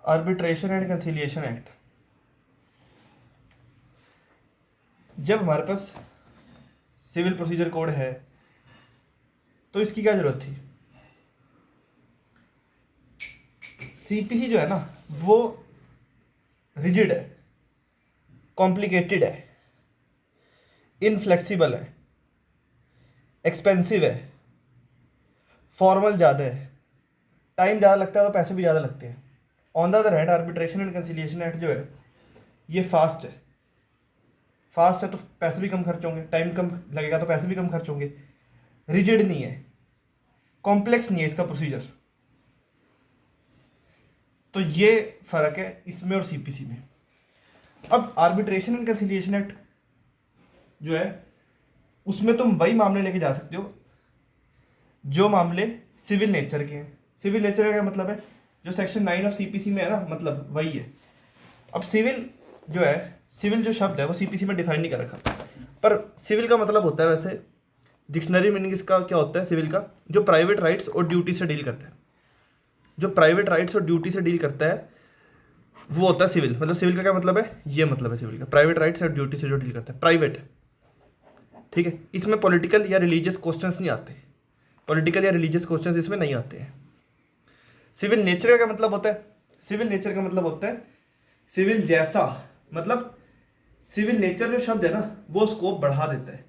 Arbitration and conciliation act. जब हमारे पास civil procedure code है तो इसकी क्या जरूरत थी? सीपीसी जो है ना वो रिजिड है, कॉम्प्लिकेटेड है, इनफ्लेक्सिबल है, एक्सपेंसिव है, फॉर्मल ज़्यादा है, टाइम ज़्यादा लगता है और पैसे भी ज़्यादा लगते हैं। On the other hand arbitration and conciliation act जो है ये फास्ट है। फास्ट है तो पैसे भी कम खर्च होंगे, टाइम कम लगेगा तो पैसे भी कम खर्च होंगे। रिजिड नहीं है, कॉम्प्लेक्स नहीं है इसका प्रोसीजर। तो ये फर्क है इसमें और सीपीसी में। अब आर्बिट्रेशन एंड कंसिलिएशन एक्ट जो है उसमें तुम वही मामले लेके जा सकते हो जो मामले सिविल नेचर के हैं। सिविल नेचर का क्या मतलब है? जो सेक्शन 9 ऑफ सीपीसी में है ना, मतलब वही है। अब सिविल जो है, सिविल जो शब्द है वो सीपीसी में डिफाइन नहीं कर रखा, पर सिविल का मतलब होता है वैसे डिक्शनरी मीनिंग इसका क्या होता है सिविल का? जो प्राइवेट राइट्स और ड्यूटी से डील करता है। जो प्राइवेट राइट्स और ड्यूटी से डील करता है वो होता है सिविल। मतलब सिविल का क्या मतलब है? ये मतलब है सिविल का, प्राइवेट राइट्स और ड्यूटी से जो डील करता है, प्राइवेट। ठीक है, इसमें पॉलिटिकल या रिलीजियस क्वेश्चंस नहीं आते। पॉलिटिकल या रिलीजियस क्वेश्चंस इसमें नहीं आते हैं। सिविल नेचर का क्या मतलब होता है? सिविल नेचर का मतलब होता है सिविल जैसा, मतलब सिविल नेचर जो शब्द है ना वो स्कोप बढ़ा देता है।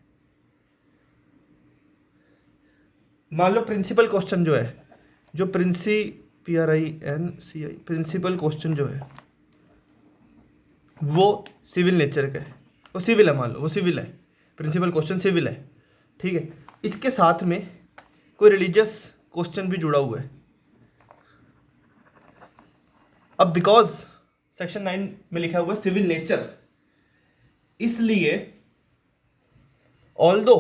मान लो प्रिंसिपल क्वेश्चन जो है, जो प्रिंसिपल क्वेश्चन जो है वो सिविल नेचर का है, वो सिविल है, मान लो वो सिविल है, प्रिंसिपल क्वेश्चन सिविल है। ठीक है, इसके साथ में कोई रिलीजियस क्वेश्चन भी जुड़ा हुआ है। अब बिकॉज सेक्शन 9 में लिखा हुआ है सिविल नेचर, इसलिए ऑल्दो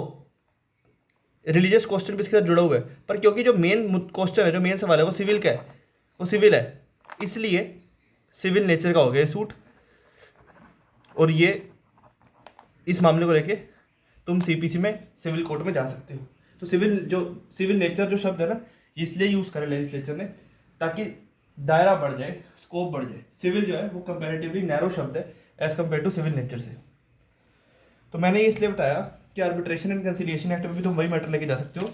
रिलीजियस क्वेश्चन भी इसके साथ जुड़ा हुआ है, पर क्योंकि जो मेन क्वेश्चन है, जो मेन सवाल है वो सिविल का है, वो सिविल है, इसलिए सिविल नेचर का हो गया सूट। और ये इस मामले को लेके तुम सीपीसी में सिविल कोर्ट में जा सकते हो। तो सिविल नेचर जो शब्द है ना इसलिए यूज करे लेजिस्लेचर ने ताकि दायरा बढ़ जाए, स्कोप बढ़ जाए। सिविल जो है वो कंपैरेटिवली नैरो शब्द है as compare to civil nature से। तो मैंने ये इसलिए बताया कि आर्बिट्रेशन एंड कंसिलिएशन एक्ट में भी तुम वही मैटर लेके जा सकते हो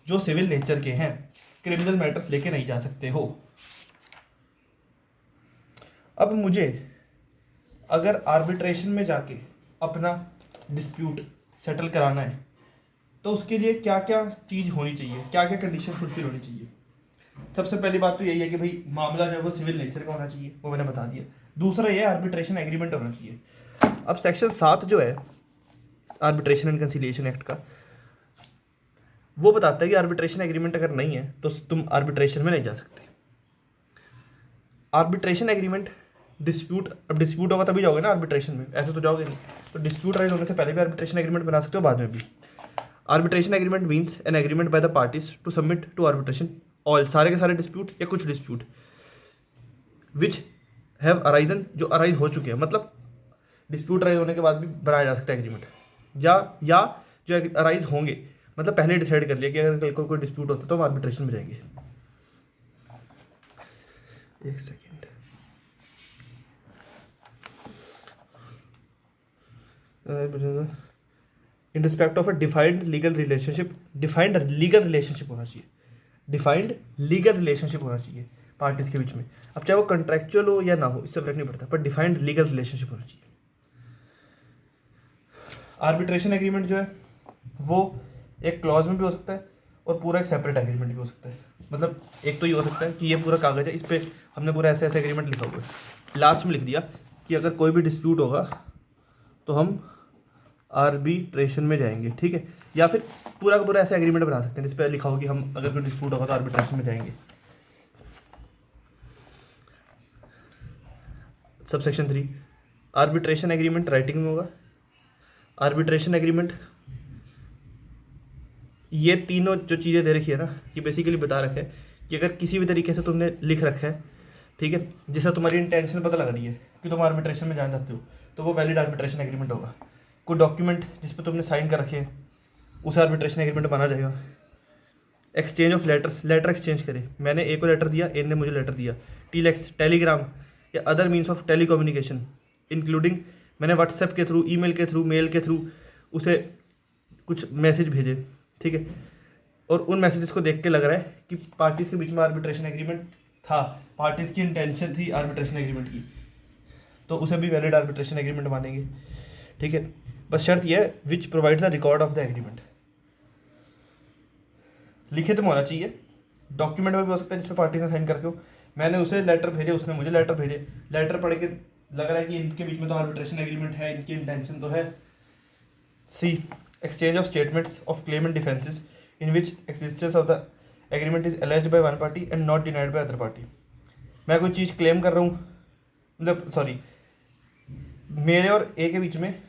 जो सिविल नेचर के हैं, क्रिमिनल मैटर्स लेके नहीं जा सकते हो। अब मुझे अगर आर्बिट्रेशन में जाके अपना डिस्प्यूट सेटल कराना है तो उसके लिए क्या क्या चीज़ होनी चाहिए, क्या क्या कंडीशन फुलफिल होनी चाहिए? सबसे पहली बात तो यही है कि भाई मामला जो है वो सिविल नेचर का होना चाहिए, वो मैंने बता दिया। दूसरा ये आर्बिट्रेशन एग्रीमेंट होना चाहिए। अब सेक्शन 7 जो है आर्बिट्रेशन एंड कंसिलिएशन एक्ट का वो बताता है कि आर्बिट्रेशन एग्रीमेंट अगर नहीं है तो तुम आर्बिट्रेशन में नहीं जा सकते। आर्बिट्रेशन एग्रीमेंट अब डिस्प्यूट होगा तभी जाओगे ना आर्बिट्रेशन में, ऐसे तो जाओगे नहीं। तो डिस्प्यूट राइज होने से पहले भी आर्बिट्रेशन एग्रीमेंट बना सकते हो, बाद में भी। Arbitration agreement means an agreement by the parties to submit to arbitration all, सारे के सारे डिस्प्यूट या कुछ डिस्प्यूट विच हैव अराइजन, जो अराइज हो चुके हैं। मतलब डिस्प्यूट अराइज होने के बाद भी बनाया जा सकता है एग्रीमेंट, या जो अराइज होंगे, मतलब पहले डिसाइड कर लिया कि अगर कल को कोई डिस्प्यूट होता तो हम आर्बिट्रेशन में जाएंगे। एक second, in respect of a defined legal relationship, defined legal relationship होना चाहिए, डिफाइंड लीगल रिलेशनशिप होना चाहिए पार्टीज के बीच में। अब चाहे वो कंट्रैक्चुअल हो या ना हो इससे फर्क नहीं पड़ता, पर डिफाइंड लीगल रिलेशनशिप होना चाहिए। आर्बिट्रेशन एग्रीमेंट जो है वो एक क्लॉज में भी हो सकता है और पूरा एक सेपरेट एग्रीमेंट भी हो सकता है। मतलब एक तो ये हो सकता है कि ये पूरा कागज है, इस पर हमने पूरा ऐसे ऐसे एग्रीमेंट लिखा हुआ है, लास्ट में लिख दिया कि अगर कोई भी डिस्प्यूट होगा तो हम आर्बिट्रेशन में जाएंगे। ठीक है, या फिर पूरा का पूरा ऐसा एग्रीमेंट बना सकते हैं जिस पर लिखा हो कि हम अगर कोई डिस्प्यूट होगा तो आर्बिट्रेशन में जाएंगे। सबसेक्शन 3 आर्बिट्रेशन एग्रीमेंट राइटिंग में होगा। आर्बिट्रेशन एग्रीमेंट, ये तीनों जो चीज़ें दे रखी है ना, ये बेसिकली बता रखा है कि अगर किसी भी तरीके से तुमने लिख रखा है, ठीक है, जिससे तुम्हारी इंटेंशन पता लग रही है कि तुम आर्बिट्रेशन में जाना चाहते हो, तो वो वैलिड आर्बिट्रेशन एग्रीमेंट होगा। कोई डॉक्यूमेंट जिस पर तुमने साइन कर रखे हैं उसे आर्बिट्रेशन एग्रीमेंट माना जाएगा। Exchange of letters, letter exchange करे, मैंने ए को लेटर दिया, ए ने मुझे लेटर दिया, टेलीग्राम या other means of telecommunication including, मैंने व्हाट्सएप के थ्रू, ईमेल के थ्रू, मेल के थ्रू उसे कुछ मैसेज भेजे, ठीक है, और उन मैसेजेस को देख के लग रहा है कि पार्टीज़ के बीच में आर्बिट्रेशन एग्रीमेंट था, पार्टीज़ की इंटेंशन थी आर्बिट्रेशन एग्रीमेंट की, तो उसे भी वैलिड आर्बिट्रेशन एग्रीमेंट मानेंगे, ठीक है। बस शर्त यह है which provides a record of the agreement, लिखित में होना चाहिए, डॉक्यूमेंट में भी हो सकता है जिसमें पार्टी ने साइन करके हो। मैंने उसे लेटर भेजे, उसने मुझे लेटर भेजे, लेटर पढ़ के लग रहा है कि इनके बीच में तो आर्बिट्रेशन एग्रीमेंट है, इनकी इंटेंशन तो है। C exchange of statements of claim and defences in which existence of the agreement is alleged by one party and not denied by other party. मैं कोई चीज़ क्लेम कर रहा हूँ, मतलब सॉरी, मेरे और ए के बीच में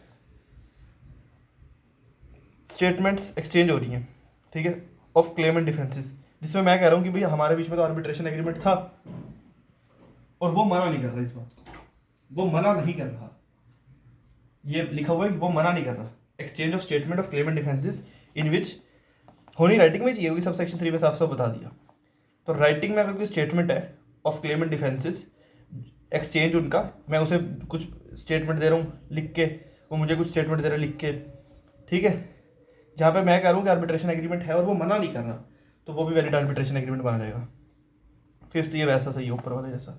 स्टेटमेंट्स एक्सचेंज हो रही हैं, ठीक है, ऑफ क्लेम एंड डिफेंसेस, जिसमें मैं कह रहा हूँ कि भाई हमारे बीच में तो आर्बिट्रेशन एग्रीमेंट था, और वो मना नहीं कर रहा, इस बात वो मना नहीं कर रहा, ये लिखा हुआ है कि वो मना नहीं कर रहा। Exchange of statement of claim and defences in which, होनी राइटिंग में चाहिए होगी, सब सेक्शन 3 में साफ साफ बता दिया। तो राइटिंग में अगर कोई स्टेटमेंट है of claim and defences, exchange उनका, मैं उसे कुछ स्टेटमेंट दे रहा हूँ लिख के, वो मुझे कुछ स्टेटमेंट दे रहा है लिख के, ठीक है, जहाँ पे मैं कह रहा हूँ कि आर्बिट्रेशन एग्रीमेंट है और वो मना नहीं कर रहा, तो वो भी वैलिड आर्बिट्रेशन एग्रीमेंट बना जाएगा। फिफ्थ, ये वैसा सही है ऊपर वाले जैसा,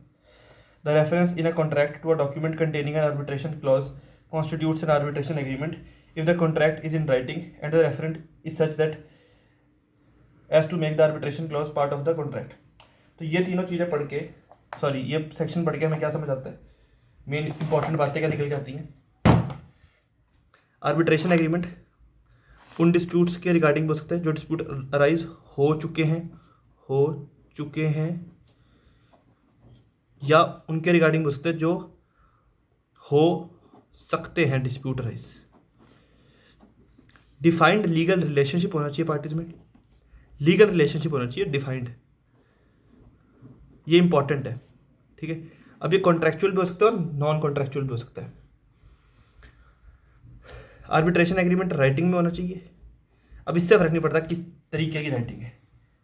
the reference in a contract to a document containing an arbitration clause constitutes an arbitration agreement if the contract is in writing and the referent is such that as to make the arbitration clause part of the contract। तो ये तीनों चीज़ें पढ़ के, sorry ये section पढ़ के हमें क्या समझ आता है, मेन इंपॉर्टेंट बातें क्या निकल के आती हैं। आर्बिट्रेशन एग्रीमेंट उन डिस्प्यूट्स के रिगार्डिंग हो सकता है जो डिस्प्यूट अराइज हो चुके हैं या उनके रिगार्डिंग हो सकते हैं जो हो सकते हैं dispute arise. Defined legal relationship होना चाहिए पार्टीज में, लीगल रिलेशनशिप होना चाहिए डिफाइंड, ये इंपॉर्टेंट है, ठीक है। अब ये कॉन्ट्रैक्चुअल भी हो सकता है और नॉन कॉन्ट्रैक्चुअल भी हो सकता है। आर्बिट्रेशन एग्रीमेंट राइटिंग में होना चाहिए। अब इससे फर्क नहीं पड़ता किस तरीके की राइटिंग है,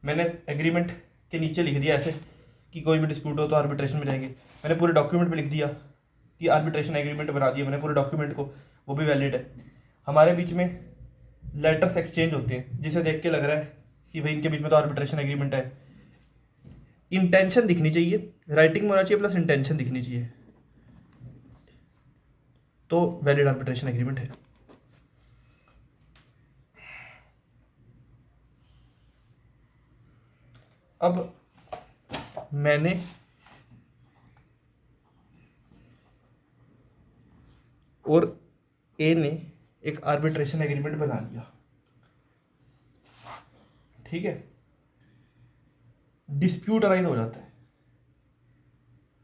मैंने एग्रीमेंट के नीचे लिख दिया ऐसे कि कोई भी डिस्प्यूट हो तो आर्बिट्रेशन में जाएंगे, मैंने पूरे डॉक्यूमेंट में लिख दिया कि आर्बिट्रेशन एग्रीमेंट बना दिया मैंने पूरे डॉक्यूमेंट को, वो भी वैलिड है। हमारे बीच में लेटर्स एक्सचेंज होते हैं जिसे देख के लग रहा है कि भाई इनके बीच में तो आर्बिट्रेशन एग्रीमेंट है, इंटेंशन दिखनी चाहिए, राइटिंग में होना चाहिए प्लस इंटेंशन दिखनी चाहिए, तो वैलिड आर्बिट्रेशन एग्रीमेंट है। अब मैंने और ए ने एक आर्बिट्रेशन एग्रीमेंट बना लिया, ठीक है, डिस्प्यूट अराइज हो जाता है।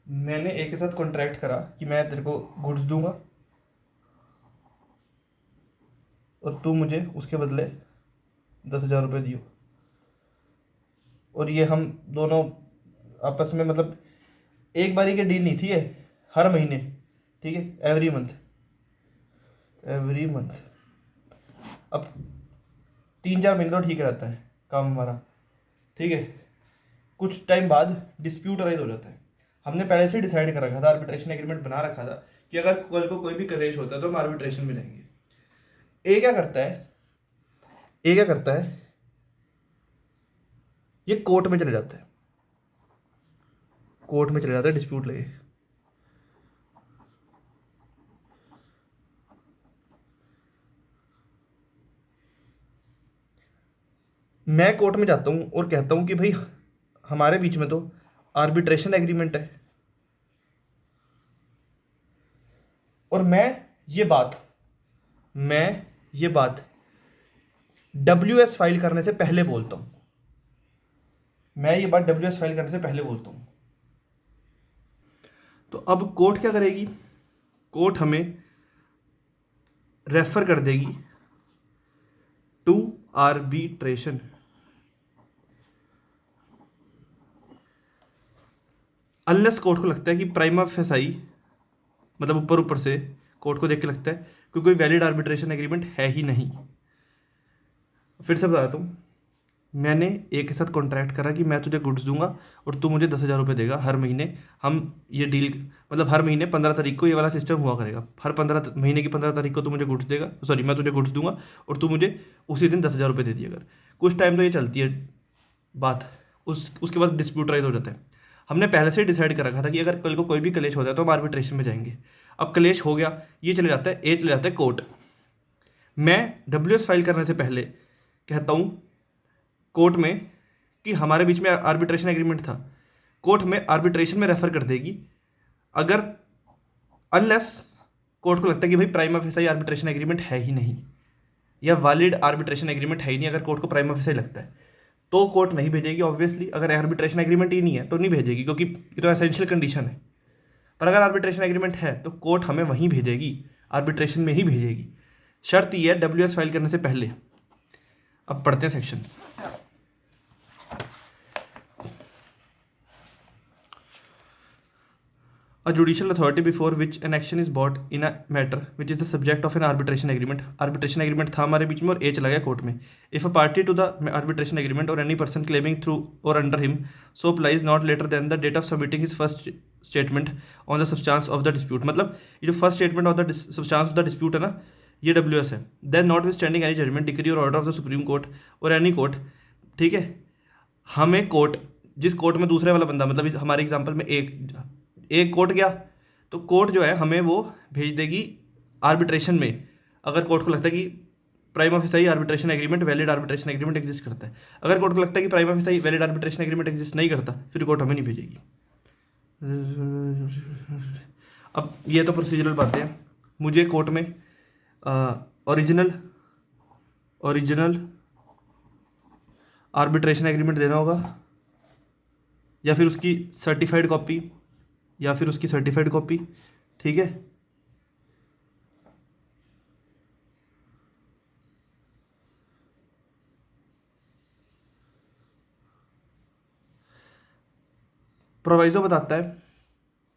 मैंने ए के साथ कॉन्ट्रैक्ट करा कि मैं तेरे को गुड्स दूंगा और तू मुझे उसके बदले 10,000 रुपये दियो, और ये हम दोनों आपस में, मतलब एक बारी की डील नहीं थी ये, हर महीने, ठीक है, एवरी मंथ। अब 3-4 महीने तो ठीक रहता है काम हमारा, ठीक है, कुछ टाइम बाद डिस्प्यूट अराइज हो जाता है। हमने पहले से डिसाइड कर रखा था, आर्बिट्रेशन एग्रीमेंट बना रखा था कि अगर कल को कोई भी क्लेश होता है तो हम आर्बिट्रेशन में जाएंगे। ए क्या करता है, ये कोर्ट में चले जाता है, डिस्प्यूट लेके। मैं कोर्ट में जाता हूं और कहता हूं कि भाई हमारे बीच में तो आर्बिट्रेशन एग्रीमेंट है, और मैं ये बात WS फाइल करने से पहले बोलता हूं, तो अब कोर्ट क्या करेगी, कोर्ट हमें रेफर कर देगी टू आर्बिट्रेशन। अनलेस कोर्ट को लगता है कि प्राइमा फेसाई, मतलब ऊपर से कोर्ट को देख के लगता है कि कोई वैलिड आर्बिट्रेशन एग्रीमेंट है ही नहीं। फिर से बताता हूँ, मैंने ए के साथ कॉन्ट्रैक्ट करा कि मैं तुझे गुड्स दूंगा और तू मुझे 10,000 रुपये देगा हर महीने। हम ये डील मतलब हर महीने 15 तारीख को ये वाला सिस्टम हुआ करेगा। हर 15 महीने की 15 तारीख को तू मुझे गुड्स देगा, सॉरी मैं तुझे गुड्स दूंगा और तू मुझे उसी दिन 10,000 रुपये दे दिया अगर। कुछ टाइम तो ये चलती है बात, उसके बाद डिस्प्यूट राइज हो जाता है। हमने पहले से ही डिसाइड कर रखा था कि अगर कल को कोई भी क्लेश होता है तो हम आर्बिट्रेशन में जाएंगे। अब क्लेश हो गया, ये चले जाता है, ए चले जाता है कोर्ट। मैं WS फाइल करने से पहले कहता हूँ कोर्ट में कि हमारे बीच में आर्बिट्रेशन एग्रीमेंट था। कोर्ट में आर्बिट्रेशन में रेफर कर देगी अगर अनलेस कोर्ट को लगता है कि भाई प्राइमा फेसाई आर्बिट्रेशन एग्रीमेंट है ही नहीं या वैलिड आर्बिट्रेशन एग्रीमेंट है ही नहीं। अगर कोर्ट को प्राइमा फेसाई लगता है तो कोर्ट नहीं भेजेगी ऑब्वियसली। अगर आर्बिट्रेशन एग्रीमेंट ही नहीं है तो नहीं भेजेगी, क्योंकि ये तो एसेंशियल कंडीशन है। पर अगर आर्बिट्रेशन एग्रीमेंट है तो कोर्ट हमें वहीं भेजेगी, आर्बिट्रेशन में ही भेजेगी। शर्त ये है WS फाइल करने से पहले। अब पढ़ते हैं section. A judicial authority before which an action is brought in a matter which is the subject of an arbitration agreement. Arbitration agreement था हमारे बीच में और ए चला गया कोर्ट में. If a party to the arbitration agreement or any person claiming through or under him so applies not later than the date of submitting his first statement on the substance of the dispute. मतलब ये जो first statement on the substance of the dispute है ना, ये WS है. Then notwithstanding any judgment, decree or order of the Supreme Court or any court, ठीक है, हमें कोर्ट, जिस कोर्ट में दूसरे वाला बंदा मतलब हमारे एग्जाम्पल में एक कोर्ट गया तो कोर्ट जो है हमें वो भेज देगी आर्बिट्रेशन में। अगर कोर्ट को लगता है कि prima facie arbitration agreement valid arbitration agreement exist करता है। अगर कोर्ट को लगता है कि prima facie valid arbitration agreement exist नहीं करता फिर कोर्ट हमें नहीं भेजेगी। अब ये तो प्रोसीजरल बातें हैं। मुझे कोर्ट में ओरिजिनल आर्बिट्रेशन एग्रीमेंट देना होगा या फिर उसकी सर्टिफाइड कॉपी, ठीक है। प्रोवाइजो बताता है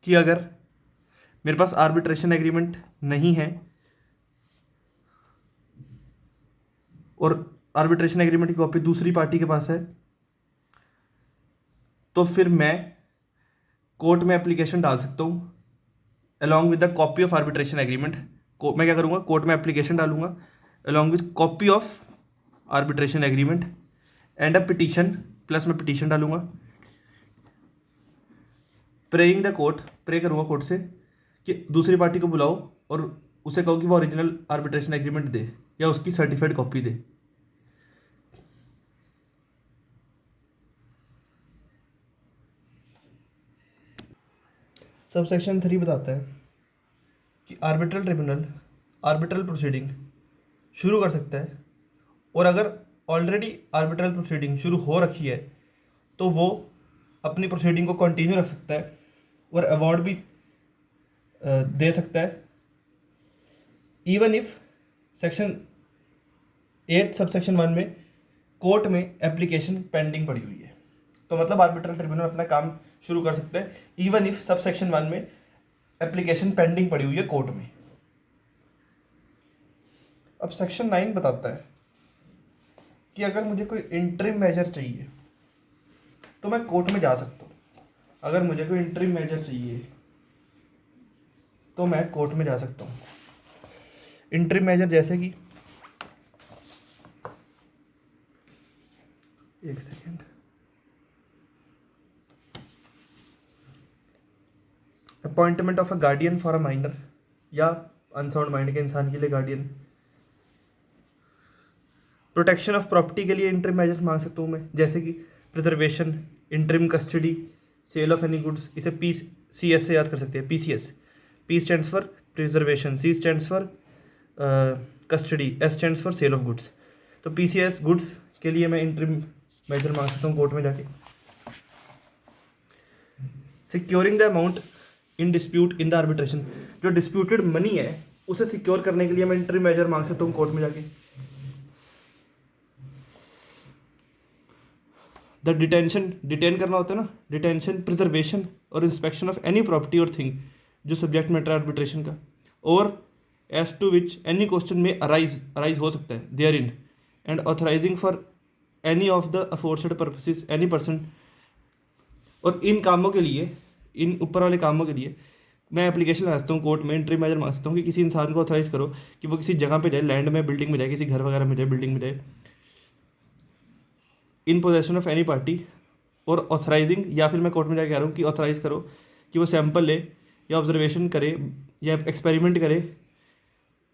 कि अगर मेरे पास आर्बिट्रेशन एग्रीमेंट नहीं है और आर्बिट्रेशन एग्रीमेंट की कॉपी दूसरी पार्टी के पास है तो फिर मैं कोर्ट में एप्लीकेशन डाल सकता हूँ along with the copy of arbitration agreement. मैं क्या करूँगा, कोर्ट में एप्लीकेशन डालूंगा along with copy of arbitration agreement and a petition, plus मैं पिटीशन डालूंगा प्रेइंग द कोर्ट, प्रे करूँगा कोर्ट से कि दूसरी पार्टी को बुलाओ और उसे कहो कि वो ओरिजिनल आर्बिट्रेशन एग्रीमेंट दे या उसकी सर्टिफाइड कॉपी दे। सब सेक्शन 3 बताता है कि आर्बिट्रल ट्रिब्यूनल आर्बिट्रल प्रोसीडिंग शुरू कर सकता है और अगर ऑलरेडी आर्बिट्रल प्रोसीडिंग शुरू हो रखी है तो वो अपनी प्रोसीडिंग को कंटिन्यू रख सकता है और अवार्ड भी दे सकता है इवन इफ सेक्शन 8 सबसेक्शन 1 में कोर्ट में एप्लीकेशन पेंडिंग पड़ी हुई है। तो मतलब आर्बिट्रल ट्रिब्यूनल अपना काम शुरू कर सकते हैं इवन इफ सबसेक्शन 1 में एप्लीकेशन पेंडिंग पड़ी हुई है कोर्ट में। अब सेक्शन 9 बताता है कि अगर मुझे कोई इंटरिम मेजर चाहिए तो मैं कोर्ट में जा सकता हूँ। अगर मुझे कोई इंटरिम मेजर चाहिए तो मैं कोर्ट में जा सकता हूँ। इंटरिम मेजर जैसे कि एक second, appointment of a guardian for a minor या अनसाउंड माइंड के इंसान के लिए गार्डियन, प्रोटेक्शन ऑफ प्रॉपर्टी के लिए इंटरिम मेजर्स मांग सकता हूँ मैं, जैसे कि preservation, interim custody, sale of any goods. इसे PCS से याद कर सकते हैं, PCS। P stands for preservation, C stands for custody, S stands for sale of goods. तो PCS गुड्स के लिए मैं इंटरिम मेजर मांग सकता हूँ कोर्ट में जाके। Securing the amount in dispute in the arbitration, जो डिस्प्यूटेड मनी है उसे सिक्योर करने के लिए मैं इंटरिम मेजर मांग सकता हूँ कोर्ट में जाके। द डिटेन करना होता है ना, डिटेंशन, प्रिजर्वेशन और इंस्पेक्शन ऑफ एनी प्रॉपर्टी और थिंग जो सब्जेक्ट मैटर आर्बिट्रेशन का, और as to which any question में अराइज हो सकता है therein, and authorising for any of the aforesaid purposes any person, और इन कामों के लिए, इन ऊपर वाले कामों के लिए मैं एप्लीकेशन लगा सकता हूँ कोर्ट में, इंट्री मेजर मांग सकता हूँ कि किसी इंसान को ऑथराइज करो कि वो किसी जगह पे जाए, लैंड में, बिल्डिंग में जाए, किसी घर वगैरह में जाए, बिल्डिंग में जाए, in possession of any party, और ऑथराइजिंग, या फिर मैं कोर्ट में जाके कह रहा हूँ कि ऑथराइज करो कि वो सैंपल ले या ऑब्जर्वेशन करे या एक्सपेरिमेंट करे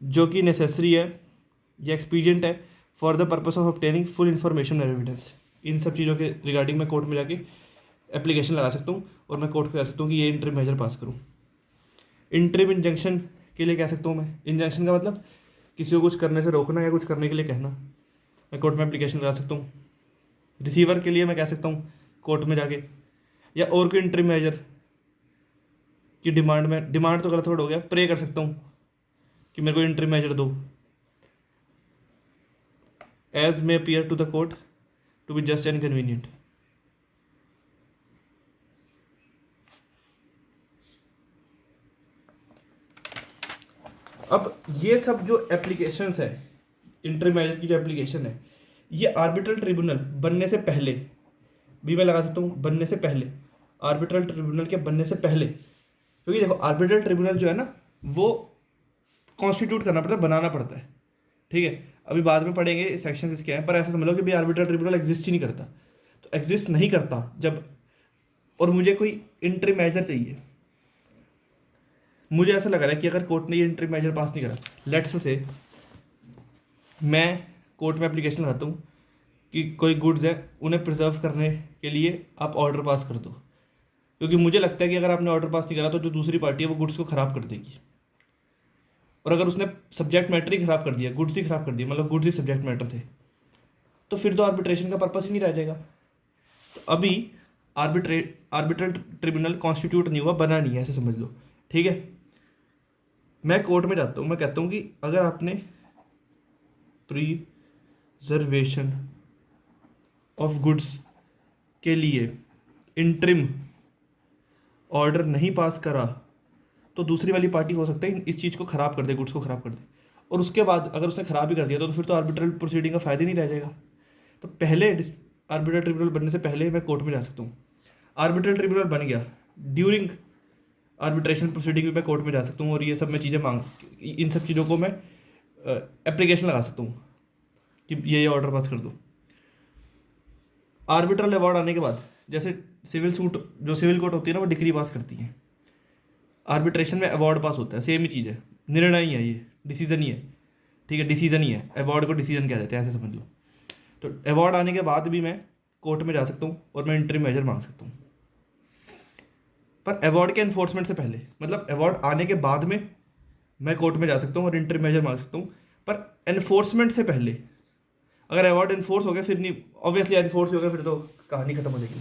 जो कि नेसेसरी है या एक्सपीडियंट है for the purpose of obtaining full information और एविडेंस। इन सब चीज़ों के रिगार्डिंग मैं कोर्ट में जाके एप्लीकेशन लगा सकता हूँ और मैं कोर्ट को कह सकता हूँ कि ये इंटरिम मेजर पास करूँ। इंटरिम इंजंक्शन के लिए कह सकता हूँ मैं, इंजंक्शन का मतलब किसी को कुछ करने से रोकना या कुछ करने के लिए कहना, मैं कोर्ट में एप्लीकेशन लगा सकता हूँ। रिसीवर के लिए मैं कह सकता हूँ कोर्ट में जाके, या और कोई इंटरिम मेजर की डिमांड में, डिमांड तो गलत वर्ड हो गया, प्रे कर सकता हूँ कि मेरे को इंटरिम मेजर दो, as may appear to the court to be just and convenient. अब ये सब जो एप्लीकेशंस है, इंटरिम मेजर की जो एप्लीकेशन है, ये आर्बिट्रल ट्रिब्यूनल बनने से पहले भी मैं लगा सकता हूँ, बनने से पहले, आर्बिट्रल ट्रिब्यूनल के बनने से पहले, क्योंकि देखो आर्बिट्रल ट्रिब्यूनल जो है ना वो कॉन्स्टिट्यूट करना पड़ता है, बनाना पड़ता है, ठीक है। अभी बाद में पढ़ेंगे सेक्शन इसके हैं, पर ऐसा समझ लो कि भाई आर्बिट्रल ट्रिब्यूनल एग्जिस्ट ही नहीं करता। तो एग्जिस्ट नहीं करता जब, और मुझे कोई इंटरिम मेजर चाहिए, मुझे ऐसा लग रहा है कि अगर कोर्ट ने ये इंटरिम मेजर पास नहीं करा, लेट्स से मैं कोर्ट में एप्लीकेशन लगाता हूँ कि कोई गुड्स हैं उन्हें प्रिजर्व करने के लिए आप ऑर्डर पास कर दो, क्योंकि मुझे लगता है कि अगर आपने ऑर्डर पास नहीं करा तो जो दूसरी पार्टी है वो गुड्स को ख़राब कर देगी, और अगर उसने सब्जेक्ट मैटर ही ख़राब कर दिया, गुड्स ही ख़राब कर दिया, मतलब गुड्स ही सब्जेक्ट मैटर थे, तो फिर तो आर्बिट्रेशन का पर्पस ही नहीं रह जाएगा। तो अभी आर्बिट्रल ट्रिब्यूनल कॉन्स्टिट्यूट नहीं हुआ, बना नहीं है, ऐसे समझ लो, ठीक है। मैं कोर्ट में जाता हूँ, मैं कहता हूँ कि अगर आपने प्रिजर्वेशन ऑफ गुड्स के लिए इंटरिम ऑर्डर नहीं पास करा तो दूसरी वाली पार्टी हो सकता है इस चीज़ को ख़राब कर दे, गुड्स को ख़राब कर दे, और उसके बाद अगर उसने ख़राब ही कर दिया तो फिर तो आर्बिट्रल प्रोसीडिंग का फ़ायदा ही नहीं रह जाएगा। तो पहले आर्बिट्रल ट्रिब्यूनल बनने से पहले मैं कोर्ट में जा सकता हूँ। आर्बिट्रल ट्रिब्यूनल बन गया, ड्यूरिंग आर्बिट्रेशन प्रोसीडिंग में मैं कोर्ट में जा सकता हूँ, और ये सब मैं चीज़ें इन सब चीज़ों को मैं एप्लीकेशन लगा सकता हूँ कि ये ऑर्डर पास कर दो। आर्बिट्रल अवार्ड आने के बाद, जैसे सिविल सूट, जो सिविल कोर्ट होती है ना वो डिक्री पास करती है, आर्बिट्रेशन में अवार्ड पास होता है, सेम ही चीज़ है, निर्णय ही है, ये डिसीजन ही है, ठीक है, डिसीजन ही है, अवार्ड को डिसीजन कह देते हैं, ऐसे समझ लो। तो अवार्ड आने के बाद भी मैं कोर्ट में जा सकता हूँ और मैं इंटरिम मेजर मांग सकता हूँ, पर अवार्ड के एनफोर्समेंट से पहले, मतलब अवार्ड आने के बाद में मैं कोर्ट में जा सकता हूँ और इंटरिम मेजर मांग सकता हूँ, पर एनफोर्समेंट से पहले। अगर अवार्ड एनफोर्स हो गया फिर नहीं, ऑब्वियसली एनफोर्स हो गया फिर तो कहानी खत्म हो जाएगी।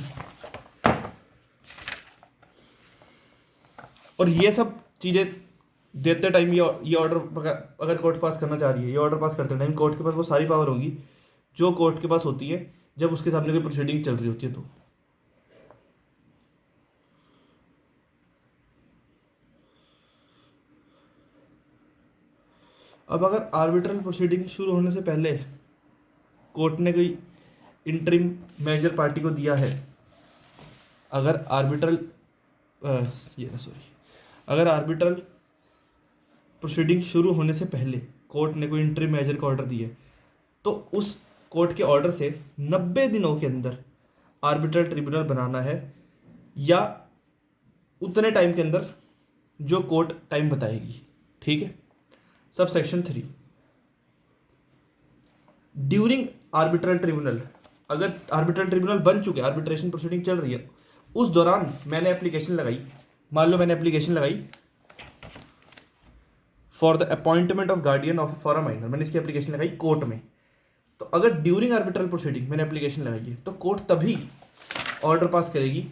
और ये सब चीज़ें देते टाइम, ये ऑर्डर अगर कोर्ट पास करना चाह रही है, ये ऑर्डर पास करते टाइम कोर्ट के पास वो सारी पावर होगी जो कोर्ट के पास होती है जब उसके सामने कोई प्रोसीडिंग चल रही होती है। तो अब अगर आर्बिट्रल प्रोसीडिंग शुरू होने से पहले कोर्ट ने कोई इंटरिम मेजर पार्टी को दिया है, अगर आर्बिट्रल अगर आर्बिट्रल प्रोसीडिंग शुरू होने से पहले कोर्ट ने कोई इंटरिम मेजर का ऑर्डर दिया, तो उस कोर्ट के ऑर्डर से 90 दिनों के अंदर आर्बिट्रल ट्रिब्यूनल बनाना है, या उतने टाइम के अंदर जो कोर्ट टाइम बताएगी, ठीक है। Sub section 3, during arbitral tribunal, अगर आर्बिट्रल ट्रिब्यूनल बन चुके, आर्बिट्रेशन प्रोसीडिंग चल रही है, उस दौरान मैंने एप्लीकेशन लगाई, मान लो मैंने एप्लीकेशन लगाई for the appointment of guardian of for a minor, मैंने इसकी एप्लीकेशन लगाई कोर्ट में, तो अगर ड्यूरिंग आर्बिट्रल प्रोसीडिंग मैंने एप्लीकेशन लगाई है तो कोर्ट तभी ऑर्डर पास करेगी,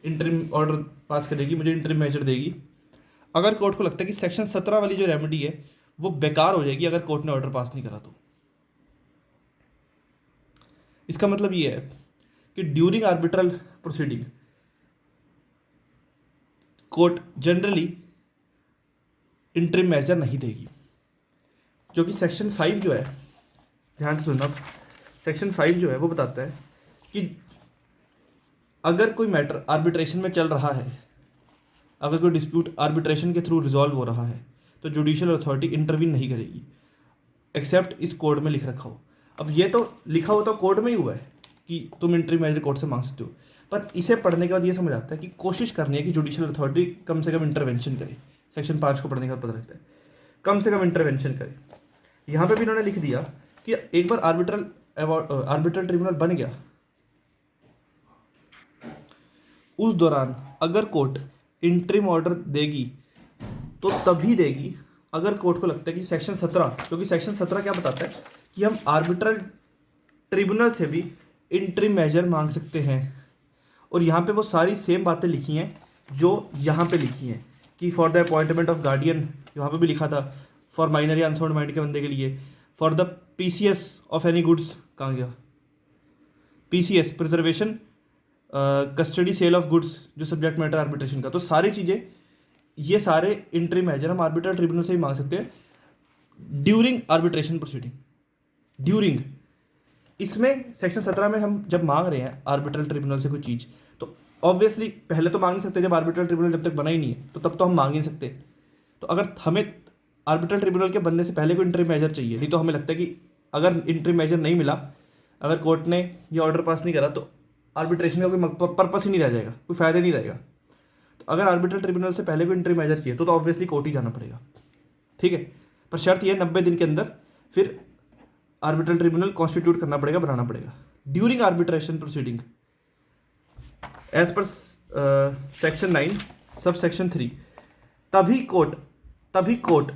इंटरिम ऑर्डर पास करेगी, मुझे इंटरिम मेजर देगी, अगर कोर्ट को लगता है कि सेक्शन 17 वाली जो रेमेडी है वो बेकार हो जाएगी अगर कोर्ट ने ऑर्डर पास नहीं करा तो। इसका मतलब ये है कि during arbitral proceeding court generally interim measure नहीं देगी, क्योंकि सेक्शन 5 जो है, ध्यान से सुनना, सेक्शन 5 जो है वो बताता है कि अगर कोई मैटर आर्बिट्रेशन में चल रहा है, अगर कोई डिस्प्यूट आर्बिट्रेशन के थ्रू रिजॉल्व हो रहा है, तो जुडिशियल अथॉरिटी इंटरवीन नहीं करेगी एक्सेप्ट इस कोड में लिख रखा हो। अब ये तो लिखा हो तो कोड में ही हुआ है कि तुम इंटरिम मेजर कोर्ट से मांग सकते हो, पर इसे पढ़ने के बाद ये समझ आता है कि कोशिश करनी है कि जुडिशियल अथॉरिटी कम से कम इंटरवेंशन करे। सेक्शन 5 को पढ़ने के बाद पता लगता है कम से कम इंटरवेंशन करे। यहाँ पे भी इन्होंने लिख दिया कि एक बार आर्बिट्रल ट्रिब्यूनल बन गया, उस दौरान अगर कोर्ट इंटरिम ऑर्डर देगी तो तभी देगी अगर कोर्ट को लगता है कि सेक्शन 17, क्योंकि सेक्शन 17 क्या बताता है कि हम आर्बिट्रल ट्रिब्यूनल से भी इंटरिम मेजर मांग सकते हैं। और यहाँ पे वो सारी सेम बातें लिखी हैं जो यहाँ पे लिखी हैं कि for the appointment of guardian, यहाँ पे भी लिखा था फॉर माइनर या अनसाउंड माइंड के बंदे के लिए, for the PCS of any goods, कहाँ गया PCS, preservation custody sale of goods, जो सब्जेक्ट मैटर आर्बिट्रेशन का। तो सारी चीज़ें, ये सारे इंटरिम मेजर हम आर्बिट्रल ट्रिब्यूनल से ही मांग सकते हैं ड्यूरिंग आर्बिट्रेशन प्रोसीडिंग। ड्यूरिंग, इसमें सेक्शन 17 में हम जब मांग रहे हैं आर्बिट्रल ट्रिब्यूनल से कोई चीज़, तो ऑब्वियसली पहले तो मांग नहीं सकते, जब आर्बिट्रल ट्रिब्यूनल जब तक बना ही नहीं है तो तब तो हम मांग ही नहीं सकते। तो अगर हमें आर्बिट्रल ट्रिब्यूनल के बनने से पहले कोई इंटरिम मेजर चाहिए, नहीं तो हमें लगता है कि अगर इंटरिम मेजर नहीं मिला, अगर कोर्ट ने ये ऑर्डर पास नहीं करा, तो आर्बिट्रेशन का कोई पर्पस ही नहीं रह जाएगा, कोई फायदा नहीं रहेगा। तो अगर आर्बिट्रल ट्रिब्यूनल से पहले कोई इंटरिम मेजर चाहिए तो ऑब्वियसली कोर्ट ही जाना पड़ेगा, ठीक है। पर शर्त यह 90 दिन के अंदर फिर आर्बिट्रल ट्रिब्यूनल कॉन्स्टिट्यूट करना पड़ेगा, बनाना पड़ेगा। During arbitration proceeding as per section 9 sub section 3, तभी कोर्ट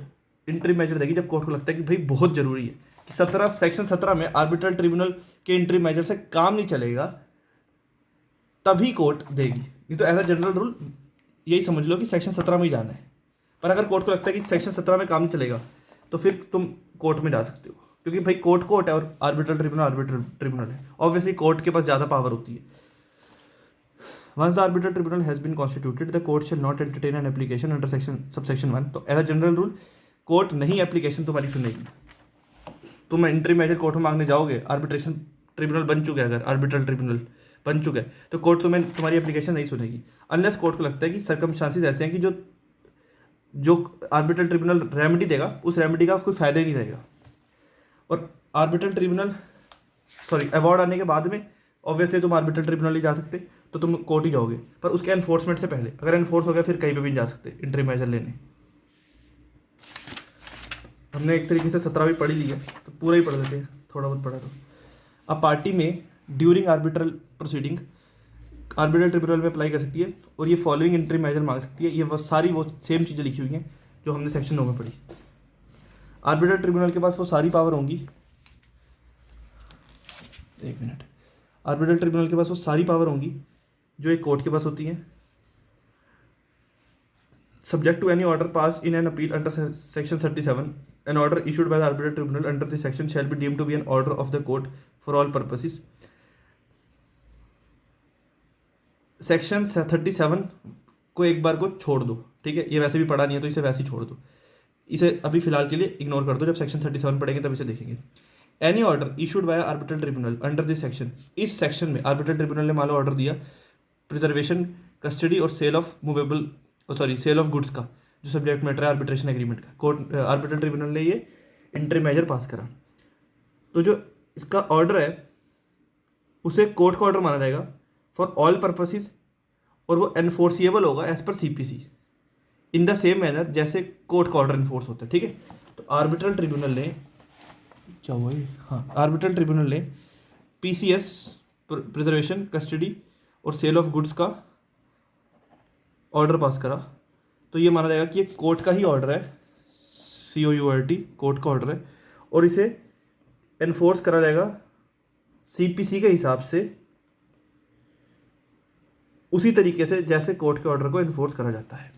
इंटरिम मेजर देगी जब कोर्ट को लगता है कि भाई बहुत जरूरी है कि सेक्शन 17 में आर्बिट्रल ट्रिब्यूनल के इंटरिम मेजर से काम नहीं चलेगा, तभी कोर्ट देगी। नहीं तो एज अ जनरल रूल यही समझ लो कि सेक्शन 17 में ही जाना है। पर अगर कोर्ट को लगता है कि सेक्शन 17 में काम नहीं चलेगा, तो फिर तुम कोर्ट में जा सकते हो, क्योंकि भाई कोर्ट है और आर्बिट्रल ट्रिब्यूनल है। ऑब्वियसली कोर्ट के पास ज़्यादा पावर होती है। Once the arbitral tribunal has been constituted, the court shall not entertain an application under subsection 1. तो as a general rule court नहीं एप्लीकेशन तुम्हारी सुनेगी। तुम इंटरिम मेजर कोर्ट में मांगने जाओगे, आर्बिट्रेशन ट्रिब्यूनल बन चुका है, अगर आर्बिट्रल ट्रिब्यूनल बन चुका है तो कोर्ट तुम्हारी एप्लीकेशन नहीं सुनेगी, अनलेस कोर्ट को लगता है कि सर्कमस्टांसिस ऐसे हैं कि जो आर्बिट्रल ट्रिब्यूनल रेमेडी देगा, उस रेमेडी का कोई फायदा ही नहीं रहेगा। और आर्बिट्रल ट्रिब्यूनल अवार्ड आने के बाद में ऑब्वियसली तुम आर्बिट्रल ट्रिब्यूनल ही जा सकते, तो तुम कोर्ट ही जाओगे। पर उसके एनफोर्समेंट से पहले, अगर एनफोर्स हो गया फिर कहीं पे भी नहीं जा सकते इंटरिम मेजर लेने। हमने एक तरीके से 17 भी पढ़ ही लिया, तो पूरा ही पढ़ लेते हैं, थोड़ा बहुत पढ़ा तो। अब पार्टी में during arbitral proceeding arbitral tribunal में अप्लाई कर सकती है और ये फॉलोइंग इंटरिम मेजर मांग सकती है। ये वो सेम चीज़ें लिखी हुई हैं जो हमने सेक्शन 9 में पढ़ी। आर्बिट्रल ट्रिब्यूनल के पास वो सारी पावर होंगी, एक मिनट, आर्बिट्रल ट्रिब्यूनल के पास वो सारी पावर होंगी जो एक कोर्ट के पास होती हैं। Subject to any order pass in an appeal under section 37, an order issued by the arbitral tribunal under this section shall be deemed to be an order of the court for all purposes. Section 37 को एक बार को छोड़ दो, ठीक है, ये वैसे भी पढ़ा नहीं है तो इसे वैसे ही छोड़ दो, इसे अभी फिलहाल के लिए इग्नोर कर दो, जब सेक्शन 37 पढ़ेंगे तब इसे देखेंगे। Any order issued bye arbitral tribunal under this section, इस सेक्शन में आर्बिट्रल ट्रिब्यूनल ने मान लो ऑर्डर दिया प्रिजर्वेशन, कस्टडी और सेल ऑफ गुड्स का, जो सब्जेक्ट मैटर है आर्बिट्रेशन एग्रीमेंट का, कोर्ट आर्बिट्रल ट्रिब्यूनल ने ये इंटरिम मेजर पास करा, तो जो इसका ऑर्डर है उसे कोर्ट का ऑर्डर माना जाएगा फॉर ऑल पर्पसेस, और वो एनफोर्सिएबल होगा as per CPC in the same manner जैसे कोर्ट का ऑर्डर इन्फोर्स होता है, ठीक है। तो आर्बिट्रल ट्रिब्यूनल ने क्या हुआ है, हाँ, आर्बिट्रल ट्रिब्यूनल ने पीसीएस, प्रिजर्वेशन, कस्टडी और सेल ऑफ गुड्स का ऑर्डर पास करा, तो ये माना जाएगा कि ये कोर्ट का ही ऑर्डर है, COURT, कोर्ट का ऑर्डर है, और इसे एनफोर्स करा जाएगा सीपीसी के हिसाब से, उसी तरीके से जैसे कोर्ट के ऑर्डर को एनफोर्स करा जाता है।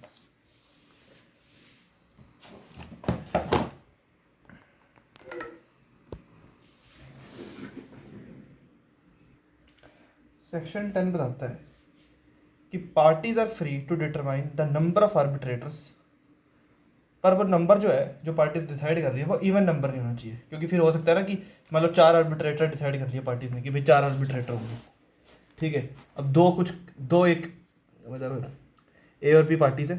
सेक्शन 10 बताता है कि parties are free to determine the number of arbitrators पर वो नंबर जो है जो पार्टीज डिसाइड कर रही है वो इवन नंबर नहीं होना चाहिए, क्योंकि फिर हो सकता है ना कि मतलब 4 आर्बिट्रेटर डिसाइड कर रही है पार्टीज ने कि भाई 4 आर्बिट्रेटर होंगे, ठीक है। अब दो एक मतलब ए और बी पार्टीज है,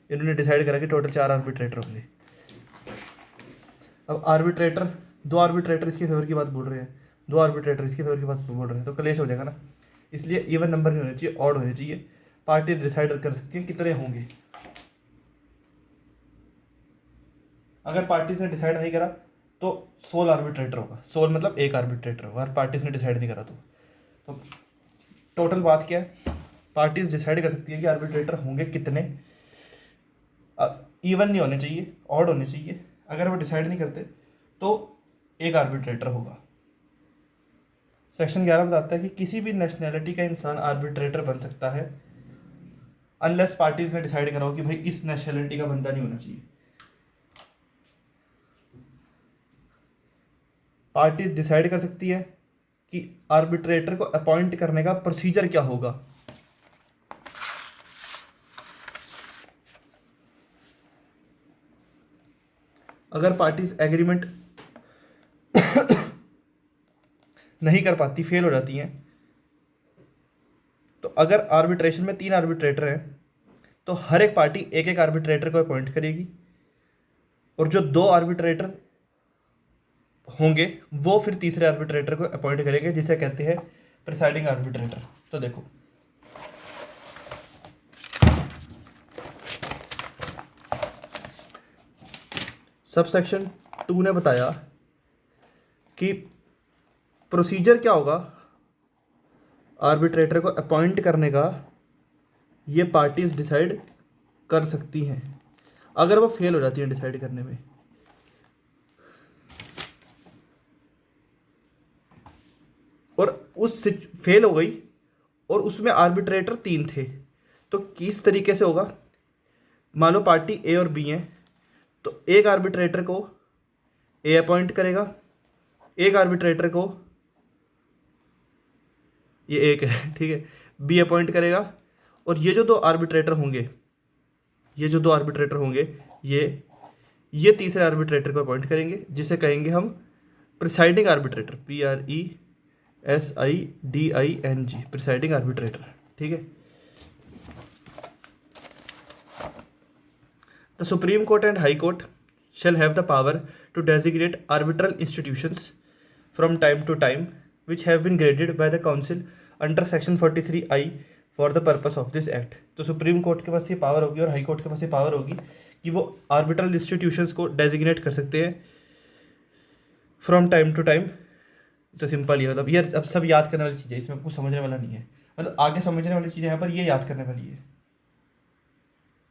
इन्होंने डिसाइड करा कि टोटल 4 आर्बिट्रेटर होंगे। अब दो आर्बिट्रेटर इसके फेवर की बात बोल रहे हैं, 2 आर्बिट्रेटर इसके फेवर की बात बोल रहे हैं, तो कलेश हो जाएगा ना। इसलिए इवन नंबर नहीं होने चाहिए, ऑड होने चाहिए। पार्टी डिसाइड कर सकती है कितने होंगे। अगर पार्टीज ने डिसाइड नहीं करा तो सोल आर्बिट्रेटर होगा, सोल मतलब एक आर्बिट्रेटर होगा, अगर पार्टीज ने डिसाइड नहीं करा तो टोटल बात क्या है, पार्टीज डिसाइड कर सकती है कि आर्बिट्रेटर होंगे कितने, इवन नहीं होने चाहिए, ऑड होने चाहिए। अगर वो डिसाइड नहीं करते तो एक आर्बिट्रेटर होगा। सेक्शन 11 बताता है कि किसी भी नेशनैलिटी का इंसान आर्बिट्रेटर बन सकता है अनलेस पार्टीज ने डिसाइड करा हो कि भाई इस नेशनैलिटी का बंदा नहीं होना चाहिए। पार्टी डिसाइड कर सकती है कि आर्बिट्रेटर को अपॉइंट करने का प्रोसीजर क्या होगा। अगर पार्टीज एग्रीमेंट नहीं कर पाती, फेल हो जाती हैं, तो अगर आर्बिट्रेशन में 3 आर्बिट्रेटर हैं तो हर एक पार्टी एक एक आर्बिट्रेटर को अपॉइंट करेगी, और जो 2 आर्बिट्रेटर होंगे वो फिर तीसरे आर्बिट्रेटर को अपॉइंट करेंगे, जिसे कहते हैं प्रिसाइडिंग आर्बिट्रेटर। तो देखो सबसेक्शन 2 ने बताया कि प्रोसीजर क्या होगा आर्बिट्रेटर को अपॉइंट करने का, ये पार्टीज डिसाइड कर सकती हैं अगर वो फेल हो जाती हैं डिसाइड करने में। और उस फेल हो गई और उसमें आर्बिट्रेटर 3 थे, तो किस तरीके से होगा। मान लो पार्टी ए और बी हैं, तो एक आर्बिट्रेटर को ए अपॉइंट करेगा, एक आर्बिट्रेटर को, ये एक है ठीक है, बी अपॉइंट करेगा, और ये जो 2 आर्बिट्रेटर होंगे, ये तीसरे आर्बिट्रेटर को अपॉइंट करेंगे, जिसे कहेंगे हम presiding arbitrator, PRESIDING, presiding arbitrator, ठीक है। The supreme court and high court shall have the power to designate arbitral institutions from time to time which have been graded by the council under section 43I for the purpose of this act। तो supreme court के पास ये power होगी और high court के पास ये power होगी कि वो आर्बिट्रल इंस्टीट्यूशंस को डेजिग्नेट कर सकते हैं फ्रॉम टाइम टू टाइम। तो सिंपल ही मतलब ये अब सब याद करने वाली चीज़ है, इसमें कुछ समझने वाला नहीं है, मतलब आगे समझने वाली चीज़ है यहाँ पर, ये याद करने वाली है।